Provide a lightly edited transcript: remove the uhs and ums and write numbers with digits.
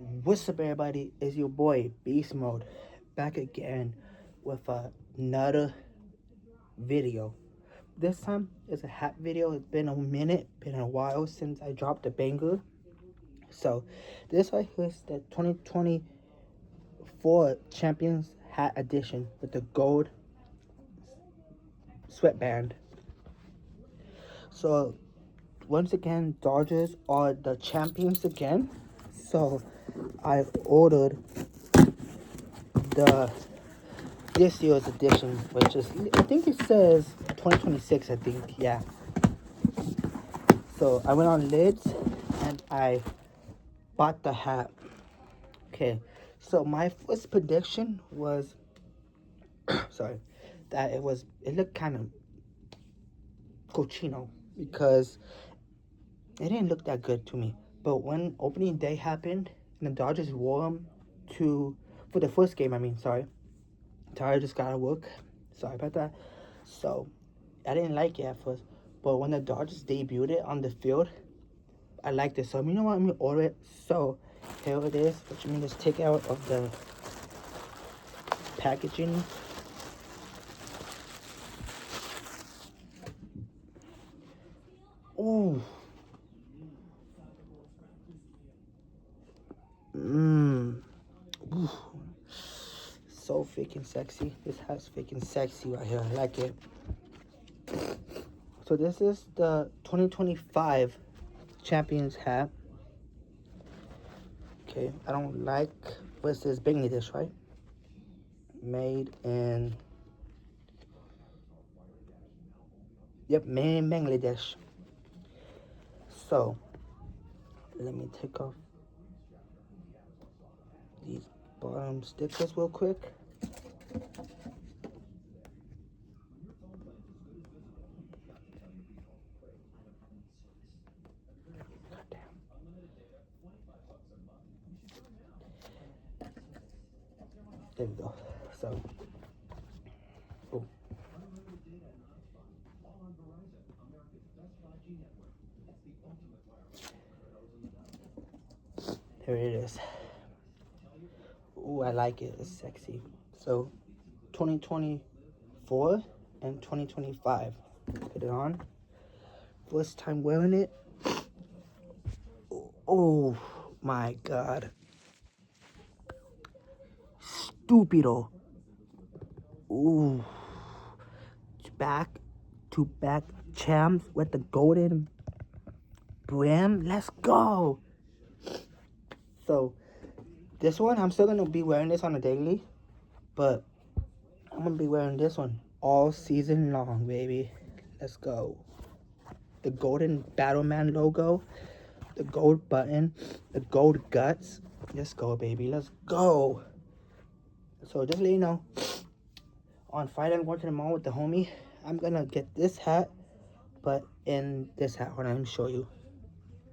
What's up, everybody? It's your boy Beast Mode back again with another video. This time it's a hat video. It's been a minute, been a while since I dropped a banger. So this right here is the 2024 Champions Hat Edition with the gold sweatband. So once again, Dodgers are the champions again. So I ordered the this year's edition, which is, I think it says 2026, I think, yeah. So I went on Lids and I bought the hat. Okay, so my first prediction was, sorry, that it looked kind of cochino because it didn't look that good to me. But when opening day happened and the Dodgers wore them for the first game, sorry, Tyler just got to work. Sorry about that. So I didn't like it at first, but when the Dodgers debuted it on the field, I liked it. So you know what? I'm gonna order it. So here it is. What you mean? Just take out of the packaging. Oh. Ooh. So freaking sexy. This hat's freaking sexy right here. I like it. So this is the 2025 Champions hat. Okay, I don't like what's this Bangladesh, right? Made in made in Bangladesh. So let me take off these bottom stickers real quick. There we go. So, oh. Here it is. Ooh, I like it. It's sexy. So, 2024 and 2025. Put it on. First time wearing it. Oh my God. Stupido. Ooh. Back to back champs with the golden brim. Let's go. So this one, I'm still gonna be wearing this on a daily, but I'm gonna be wearing this one all season long, baby. Let's go. The golden Battleman logo, the gold button, the gold guts. Let's go, baby. Let's go. So just let you know, on Friday I'm going to the mall with the homie. I'm gonna get this hat, but in this hat, hold on, let me show you.